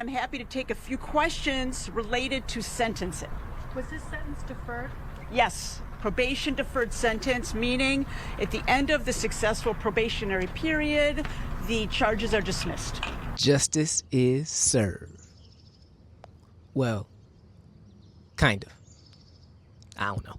I'm happy to take a few questions related to sentencing. Was this sentence deferred? Yes, probation deferred sentence, meaning at the end of the successful probationary period, the charges are dismissed. Justice is served. Well, kind of. I don't know.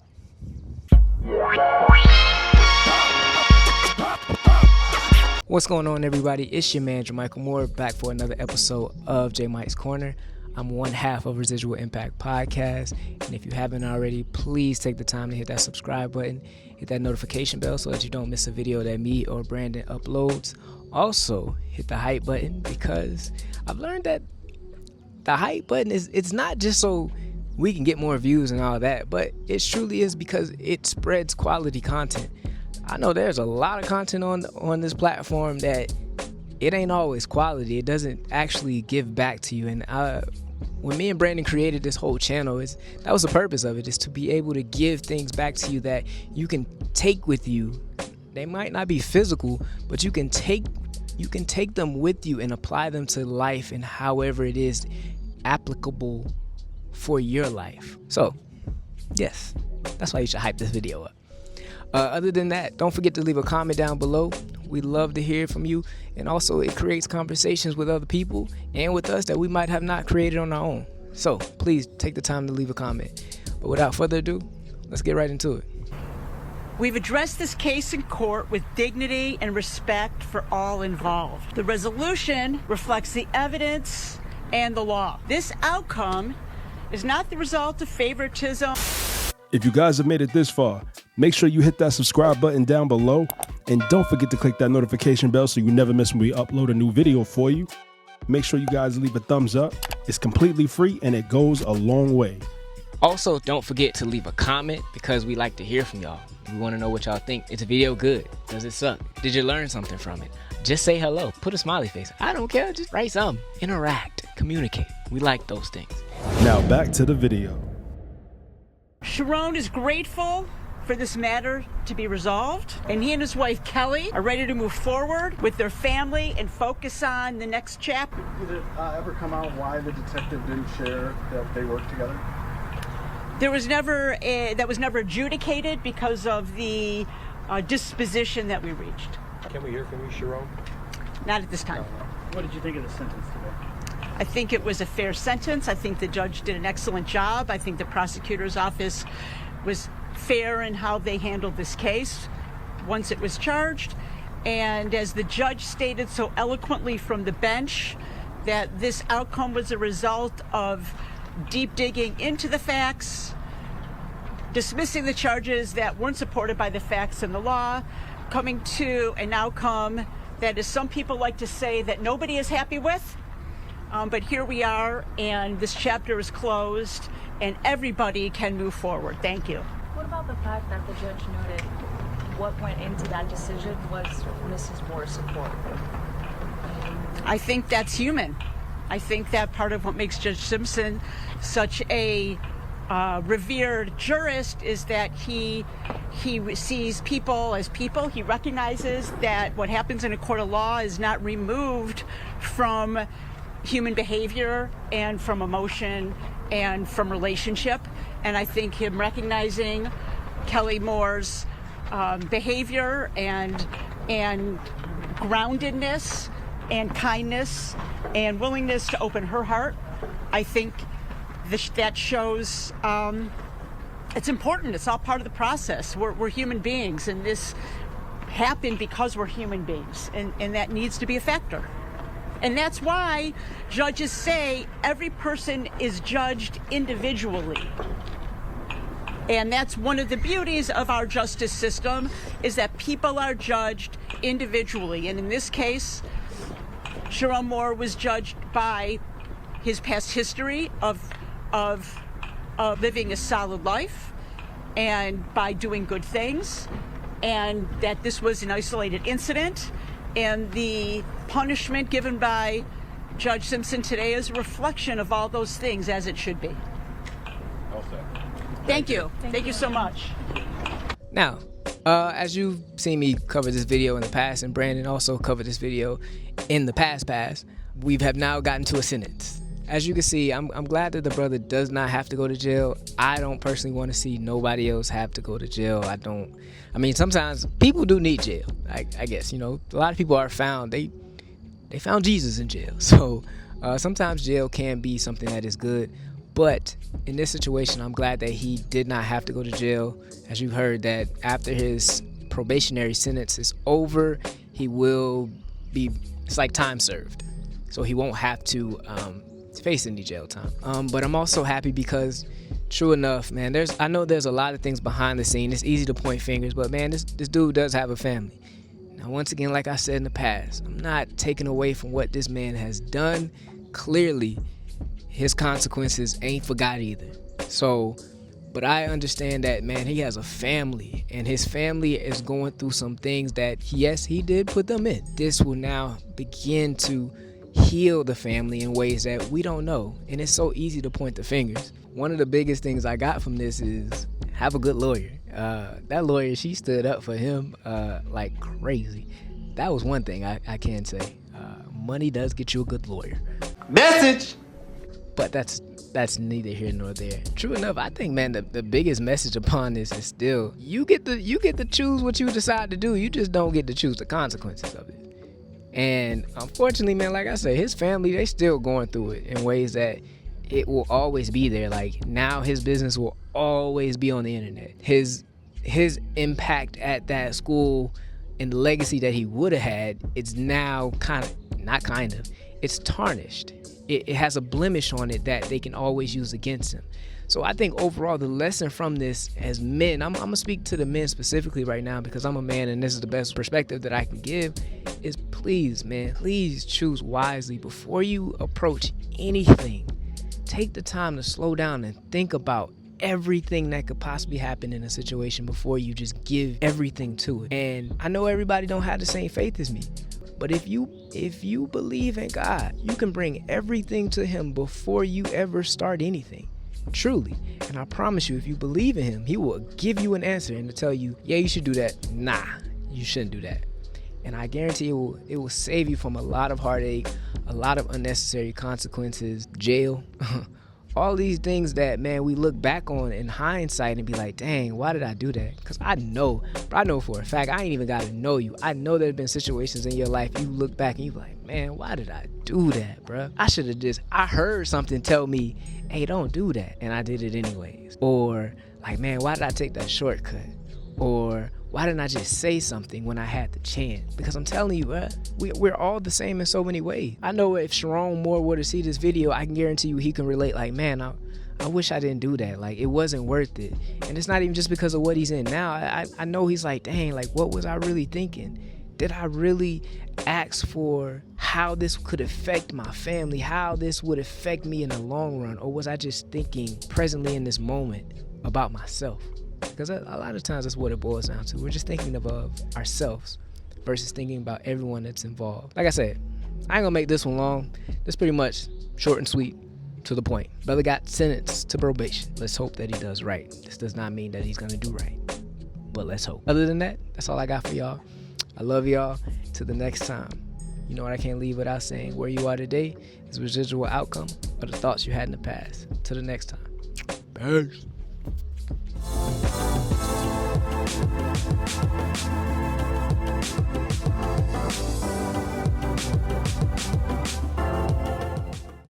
What's going on, everybody? It's your man JaMichael Moore, back for another episode of JaMike's Corner. I'm one half of Residual Impact Podcast, and if you haven't already, please take the time to hit that subscribe button, hit that notification bell so that you don't miss a video that me or Brandon uploads. Also, hit the hype button, because I've learned that the hype button it's not just so we can get more views and all that, but it truly is because it spreads quality content. I know there's a lot of content on this platform that it ain't always quality. It doesn't actually give back to you. And when me and Brandon created this whole channel, that was the purpose of it, is to be able to give things back to you that you can take with you. They might not be physical, but you can take them with you and apply them to life and however it is applicable for your life. So, yes, that's why you should hype this video up. Other than that, don't forget to leave a comment down below. We love to hear from you, and also it creates conversations with other people and with us that we might have not created on our own. So please take the time to leave a comment. But without further ado, let's get right into it. We've addressed this case in court with dignity and respect for all involved. The resolution reflects the evidence and the law. This outcome is not the result of favoritism. If you guys have made it this far, make sure you hit that subscribe button down below, and don't forget to click that notification bell so you never miss when we upload a new video for you. Make sure you guys leave a thumbs up. It's completely free and it goes a long way. Also, don't forget to leave a comment, because we like to hear from y'all. We want to know what y'all think. Is the video good? Does it suck? Did you learn something from it? Just say hello. Put a smiley face. I don't care. Just write something. Interact. Communicate. We like those things. Now back to the video. Sherrone is grateful for this matter to be resolved, and he and his wife Kelly are ready to move forward with their family and focus on the next chapter. Did it ever come out why the detective didn't share that they worked together? That was never adjudicated because of the disposition that we reached. Can we hear from you, Sherrone? Not at this time. What did you think of the sentence today? I think it was a fair sentence. I think the judge did an excellent job. I think the prosecutor's office was fair in how they handled this case once it was charged. And as the judge stated so eloquently from the bench, that this outcome was a result of deep digging into the facts, dismissing the charges that weren't supported by the facts and the law, coming to an outcome that, as some people like to say, that nobody is happy with. But here we are, and this chapter is closed, and everybody can move forward. Thank you. What about the fact that the judge noted what went into that decision was Mrs. Moore's support? I think that's human. I think that part of what makes Judge Simpson such a revered jurist is that he sees people as people. He recognizes that what happens in a court of law is not removed from human behavior and from emotion and from relationship. And I think him recognizing Kelly Moore's behavior and groundedness and kindness and willingness to open her heart, I think that shows it's important. It's all part of the process. We're human beings, and this happened because we're human beings, and that needs to be a factor. And that's why judges say every person is judged individually. And that's one of the beauties of our justice system, is that people are judged individually. And in this case, Sherrone Moore was judged by his past history of living a solid life and by doing good things, and that this was an isolated incident. And the punishment given by Judge Simpson today is a reflection of all those things, as it should be. All set. Thank you. Thank you so much. Now, As you've seen me cover this video in the past, and Brandon also covered this video in the past, we have now gotten to a sentence. As you can see, I'm glad that the brother does not have to go to jail. I don't personally want to see nobody else have to go to jail. I mean, sometimes people do need jail. I guess, a lot of people are found. They found Jesus in jail. So sometimes jail can be something that is good. But in this situation, I'm glad that he did not have to go to jail. As you heard, that after his probationary sentence is over, he will be, it's like time served. So he won't have to face any jail time. But I'm also happy because, true enough, man, I know there's a lot of things behind the scene. It's easy to point fingers, but man, this dude does have a family. Now, once again, like I said in the past, I'm not taking away from what this man has done. Clearly, his consequences ain't forgot either. So, but I understand that, man, he has a family, and his family is going through some things that, yes, he did put them in. This will now begin to heal the family in ways that we don't know, and it's so easy to point the fingers. One of the biggest things I got from this is have a good lawyer. That lawyer, she stood up for him like crazy. That was one thing I can say. Money does get you a good lawyer. Message. But that's neither here nor there. True enough, I think, man, the biggest message upon this is still you get to choose what you decide to do. You just don't get to choose the consequences of it. And unfortunately, man, like I said, his family, they still going through it in ways that it will always be there. Like, now his business will always be on the internet. His impact at that school and the legacy that he would have had, it's now it's tarnished. It has a blemish on it that they can always use against him. So I think overall the lesson from this as men, I'm going to speak to the men specifically right now because I'm a man and this is the best perspective that I can give, is please, man, please choose wisely before you approach anything. Take the time to slow down and think about everything that could possibly happen in a situation before you just give everything to it. And I know everybody don't have the same faith as me, but if you believe in God, you can bring everything to him before you ever start anything. Truly. And I promise you, if you believe in him, he will give you an answer and to tell you, yeah, you should do that. Nah, you shouldn't do that. And I guarantee it will save you from a lot of heartache, a lot of unnecessary consequences, jail, all these things that, man, we look back on in hindsight and be like, dang, why did I do that? Because I know for a fact, I ain't even got to know you. I know there have been situations in your life you look back and you be like, man, why did I do that, bro? I heard something tell me, hey, don't do that. And I did it anyways. Or like, man, why did I take that shortcut? Or why didn't I just say something when I had the chance? Because I'm telling you, we're all the same in so many ways. I know if Sherrone Moore were to see this video, I can guarantee you he can relate. Like, man, I wish I didn't do that. Like, it wasn't worth it. And it's not even just because of what he's in now. I know he's like, dang, like, what was I really thinking? Did I really ask for how this could affect my family, how this would affect me in the long run? Or was I just thinking presently in this moment about myself? Because a lot of times that's what it boils down to. We're just thinking of ourselves versus thinking about everyone that's involved. Like I said, I ain't gonna make this one long. This pretty much short and sweet, to the point. Brother got sentenced to probation. Let's hope that he does right. This does not mean that he's gonna do right, but let's hope. Other than that, that's all I got for y'all. I love y'all. Till the next time. You know what I can't leave without saying, where you are today is a residual outcome of the thoughts you had in the past. Till the next time. Peace.